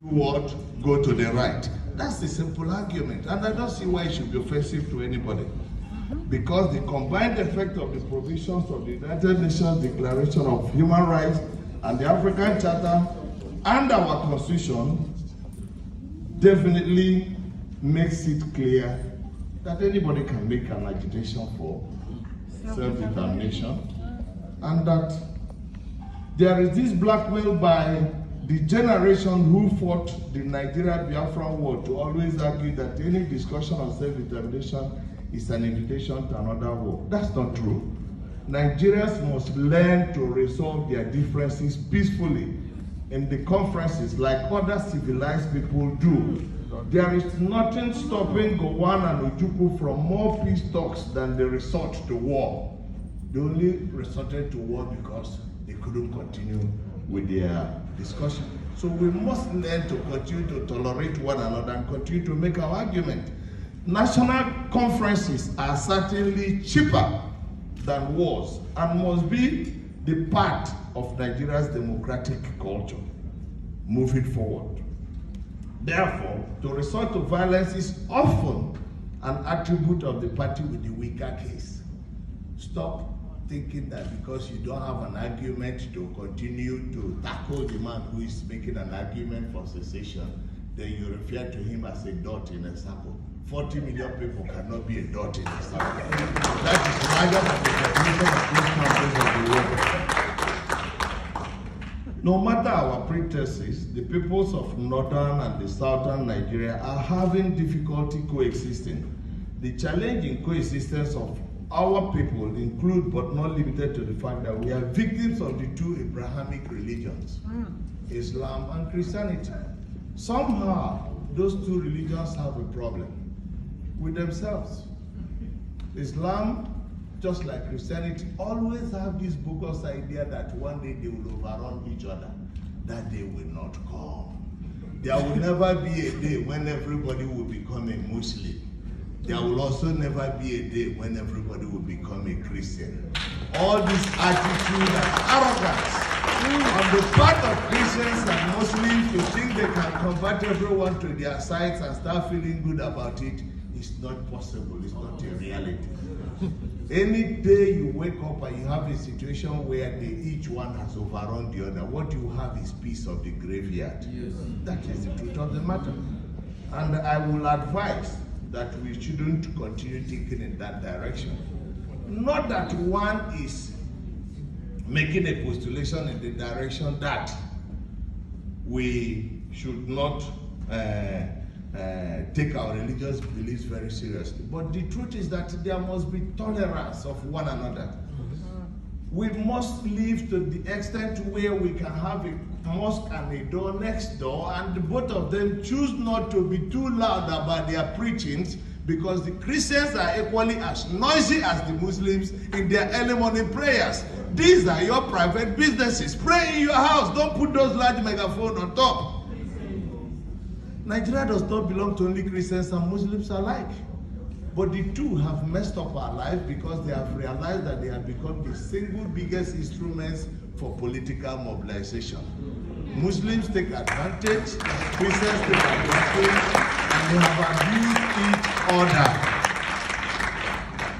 what? Go to the right. That's the simple argument. And I don't see why it should be offensive to anybody. Because the combined effect of the provisions of the United Nations Declaration of Human Rights and the African Charter and our Constitution definitely makes it clear that anybody can make an agitation for self-determination, and that there is this blackmail by the generation who fought the Nigeria-Biafra war to always argue that any discussion on self-determination is an invitation to another war. That's not true. Nigerians must learn to resolve their differences peacefully in the conferences like other civilized people do. There is nothing stopping Gowon and Ojukwu from more peace talks than the resort to war. They only resorted to war because they couldn't continue with their discussion. So we must learn to continue to tolerate one another and continue to make our argument. National conferences are certainly cheaper than wars and must be the part of Nigeria's democratic culture moving forward. Therefore, to resort to violence is often an attribute of the party with the weaker case. Stop thinking that because you don't have an argument to continue to tackle the man who is making an argument for secession, then you refer to him as a dot in a circle. 40 million people cannot be a dot in a circle. That is the of the definition of those countries of the world. No matter our pretenses, the peoples of northern and the southern Nigeria are having difficulty coexisting. The challenge in coexistence of our people include, but not limited to, the fact that we are victims of the two Abrahamic religions, Islam and Christianity. Somehow, those two religions have a problem with themselves. Islam, just like Christianity, always have this bogus idea that one day they will overrun each other. That day will not come. There will never be a day when everybody will become a Muslim. There will also never be a day when everybody will become a Christian. All this attitude and arrogance on the part of Christians and Muslims to think they can convert everyone to their sides and start feeling good about it is not possible. It's not a reality. Any day you wake up and you have a situation where each one has overrun the other, what you have is peace of the graveyard. Yes. That is the truth of the matter. And I will advise that we shouldn't continue thinking in that direction. Not that one is making a postulation in the direction that we should not take our religious beliefs very seriously. But the truth is that there must be tolerance of one another. We must live to the extent where we can have a mosque and a door next door, and both of them choose not to be too loud about their preachings, because the Christians are equally as noisy as the Muslims in their early morning prayers. These are your private businesses. Pray in your house. Don't put those large megaphones on top. Nigeria does not belong to only Christians and Muslims alike. But the two have messed up our life because they have realized that they have become the single biggest instruments for political mobilization. Muslims take advantage, Christians take advantage, and they have abused each other.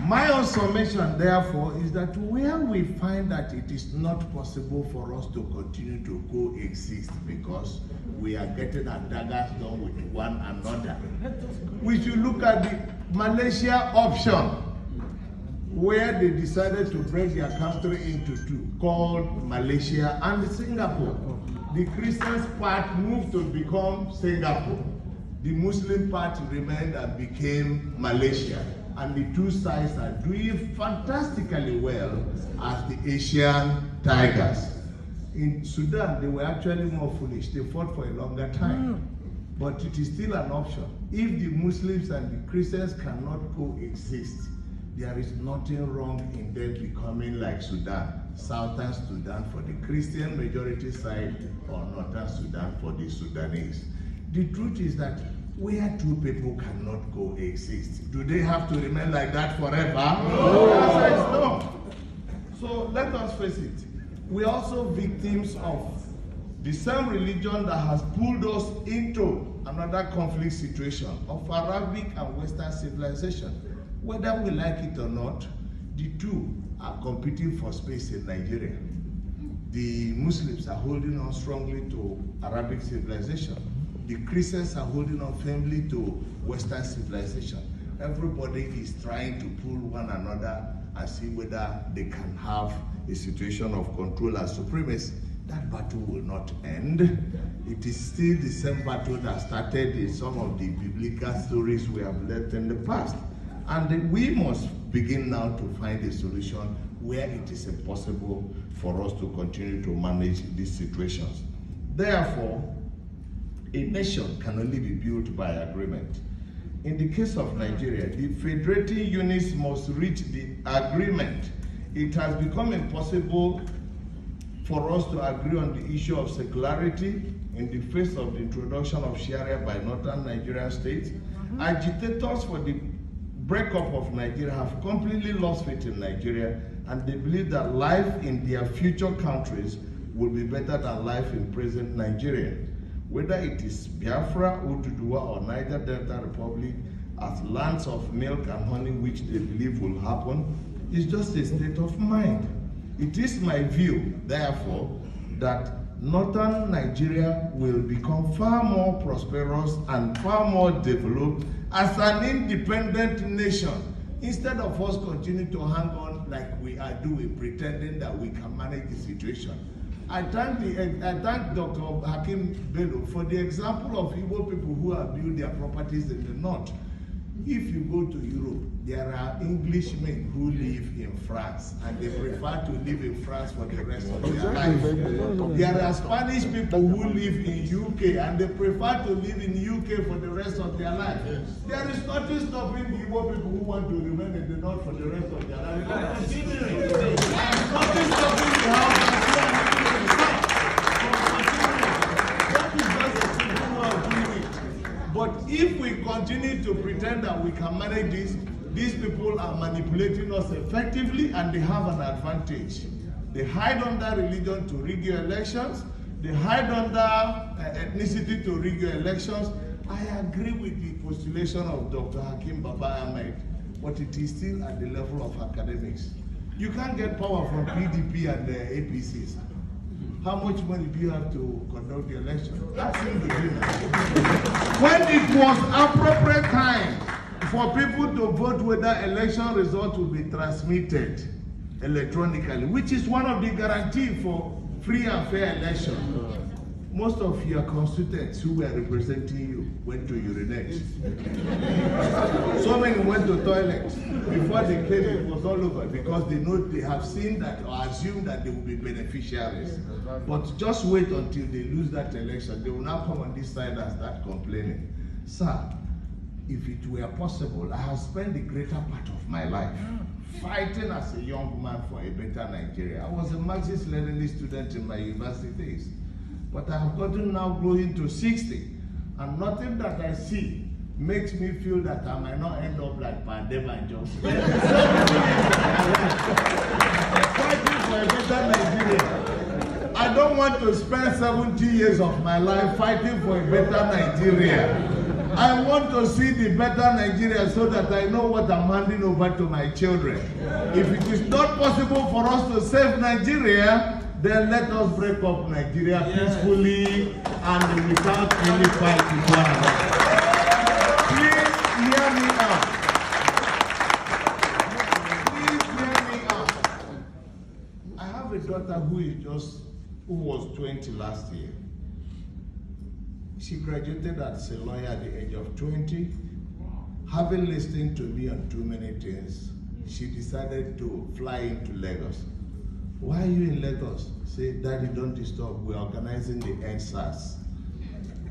My own summation, therefore, is that where we find that it is not possible for us to continue to coexist because we are getting our daggers done with one another, we should look at the Malaysia option, where they decided to break their country into two, called Malaysia and Singapore. The Christians part moved to become Singapore. The Muslim part remained and became Malaysia. And the two sides are doing fantastically well as the Asian tigers. In Sudan, they were actually more foolish. They fought for a longer time. But it is still an option. If the Muslims and the Christians cannot coexist, there is nothing wrong in them becoming like Sudan. Southern Sudan for the Christian majority side, or Northern Sudan for the Sudanese. The truth is that where two people cannot coexist, do they have to remain like that forever? No. The answer is no. So let us face it. We are also victims of The same religion that has pulled us into another conflict situation of Arabic and Western civilization. Whether we like it or not, the two are competing for space in Nigeria. The Muslims are holding on strongly to Arabic civilization. The Christians are holding on firmly to Western civilization. Everybody is trying to pull one another and see whether they can have a situation of control and supremacy. That battle will not end. It is still the same battle that started in some of the biblical stories we have left in the past. And we must begin now to find a solution where it is impossible for us to continue to manage these situations. Therefore, a nation can only be built by agreement. In the case of Nigeria, the federating units must reach the agreement. It has become impossible for us to agree on the issue of secularity in the face of the introduction of Sharia by northern Nigerian states. Agitators for the breakup of Nigeria have completely lost faith in Nigeria, and they believe that life in their future countries will be better than life in present Nigeria. Whether it is Biafra, Oduduwa, or Niger Delta Republic as lands of milk and honey, which they believe will happen, is just a state of mind. It is my view, therefore, that northern Nigeria will become far more prosperous and far more developed as an independent nation, instead of us continuing to hang on like we are doing, pretending that we can manage the situation. I thank Dr. Hakim Bello for the example of Igbo people who have built their properties in the north. If you go to Europe, there are Englishmen who live in France, and they prefer to live in France for the rest of their life. There are Spanish people who live in UK, and they prefer to live in UK for the rest of their life. There is nothing stopping the Igbo people who want to remain in the north for the rest of their life. There is nothing stopping the house. But if we continue to pretend that we can manage this, these people are manipulating us effectively, and they have an advantage. They hide under religion to rig your elections. They hide under ethnicity to rig your elections. I agree with the postulation of Dr. Hakim Baba Ahmed, but it is still at the level of academics. You can't get power from PDP and the APCs. How much money do you have to conduct the election? That's in the beginning. When it was appropriate time for people to vote whether election results will be transmitted electronically, which is one of the guarantees for free and fair election, most of your constituents who were representing you went to urinate. So many went to toilets before they came. It was all over because they know they have seen that or assumed that they will be beneficiaries. But just wait until they lose that election. They will now come on this side and start complaining. Sir, if it were possible, I have spent the greater part of my life fighting as a young man for a better Nigeria. I was a Marxist-Leninist student in my university days. But I have gotten now growing to 60, and nothing that I see makes me feel that I might not end up like Pandema and Johnson. Fighting for a better Nigeria. I don't want to spend 70 years of my life fighting for a better Nigeria. I want to see the better Nigeria so that I know what I'm handing over to my children. If it is not possible for us to save Nigeria, then let us break up Nigeria peacefully and without any fight with one another. Please hear me out. Please hear me out. I have a daughter who was 20 last year. She graduated as a lawyer at the age of 20. Having listened to me on too many things, she decided to fly into Lagos. Why are you in Lagos? Say, Daddy, don't disturb. We're organizing the NSAS.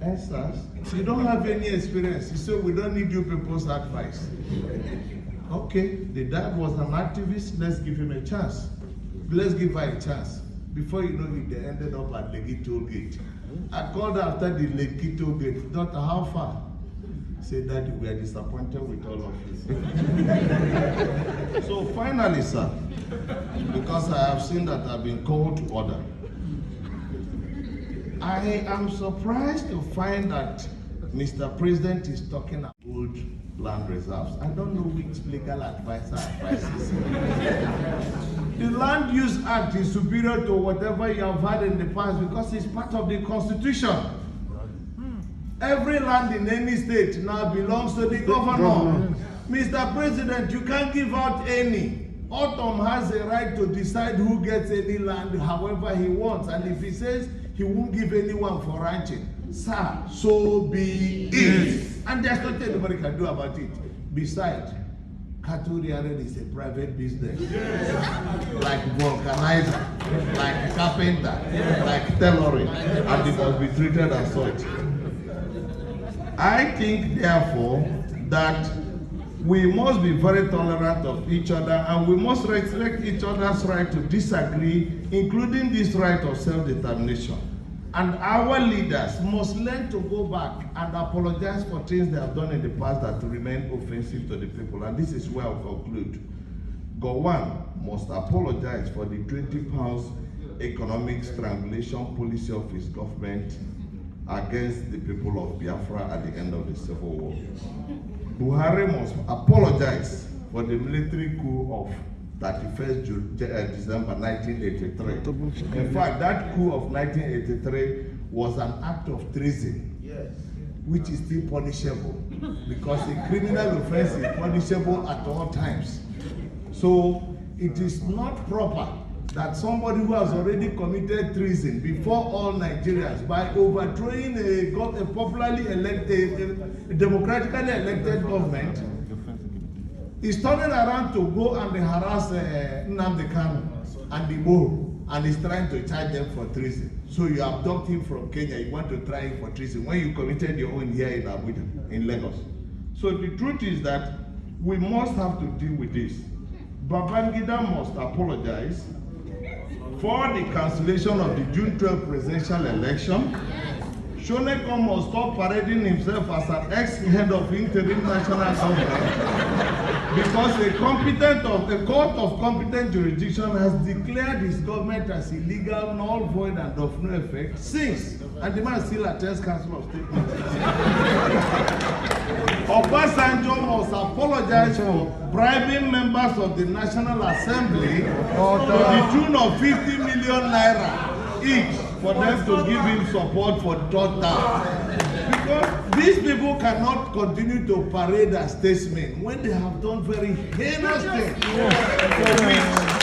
NSAS? You don't have any experience. He said, we don't need you people's advice. Okay, the dad was an activist. Let's give him a chance. Let's give her a chance. Before you know it, they ended up at Lekki Toll Gate. I called after the Lekki Toll Gate. Daughter, how far? Say, Daddy, we are disappointed with all of you. So finally, sir, because I have seen that I've been called to order, I am surprised to find that Mr. President is talking about land reserves. I don't know which legal advisor advises. The Land Use Act is superior to whatever you have had in the past because it's part of the Constitution. Every land in any state now belongs to the governor. Mr. President, you can't give out any. Autumn has a right to decide who gets any land however he wants. And if he says he won't give anyone for ranching, sir, so be it. And there's nothing anybody can do about it. Besides, cattle rearing is a private business. Like vulcanizer, like carpenter, like tailoring, and it must be treated as such. I think, therefore, that we must be very tolerant of each other and we must respect each other's right to disagree, including this right of self-determination. And our leaders must learn to go back and apologize for things they have done in the past that remain offensive to the people. And this is where I'll conclude. Gowon must apologize for the 20 pounds economic strangulation policy of his government against the people of Biafra at the end of the Civil War. Buhari must apologize for the military coup of 31st December 1983. In fact, that coup of 1983 was an act of treason, which is still punishable because a criminal offense is punishable at all times. So it is not proper that somebody who has already committed treason before all Nigerians by overthrowing a popularly elected, a democratically elected government is turning around to go and harass Nnamdi Kanu and the Igbo and is trying to charge them for treason. So you abduct him from Kenya, you want to try him for treason when you committed your own here in Abuja, in Lagos. So the truth is that we must have to deal with this. Babangida must apologize for the cancellation of the June 12 presidential election. Shoneko must stop parading himself as an ex-head of interim national government because a court of competent jurisdiction has declared his government as illegal, null, void, and of no effect since, and the man still attends Council of State meetings. Obasanjo must apologize for bribing members of the National Assembly to the tune of 50 million naira each for them to give him support for third term. Because these people cannot continue to parade as statesmen when they have done very heinous things for which